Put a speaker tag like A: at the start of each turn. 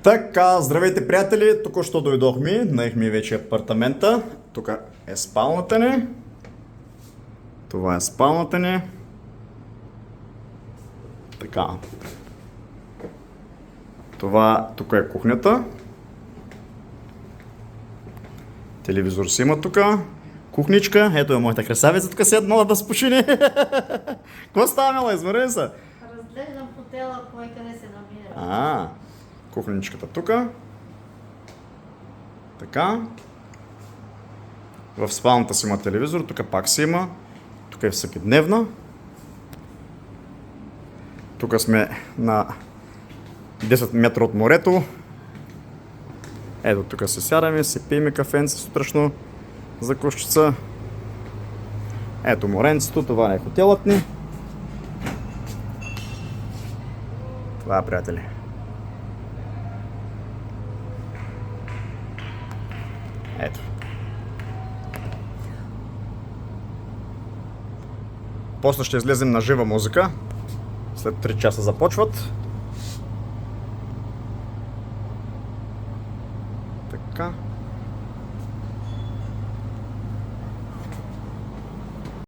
A: Така, здравейте приятели, току-що дойдохме, наехме вече апартамента. Тук е спалната ни. Това е спалната ни. Така. Това тук е кухнята. Телевизор си има тук. Кухничка. Ето е моята красавица, тук седнала да спочине. Какво става, мила? Измъри се?
B: Разглеждам хотела, кой къде се намира.
A: Кухничката тук. Така. В спалната си има телевизор, тук пак си има. Тук е всекидневна. Тук сме на 10 метра от морето. Ето тук се сядаме, си пиеме кафенце сутрешно за кошчица. Ето моренцето, това е хотелът ни. Това е, приятели. Ето. После ще излезем на жива музика. След 3 часа започват. Така.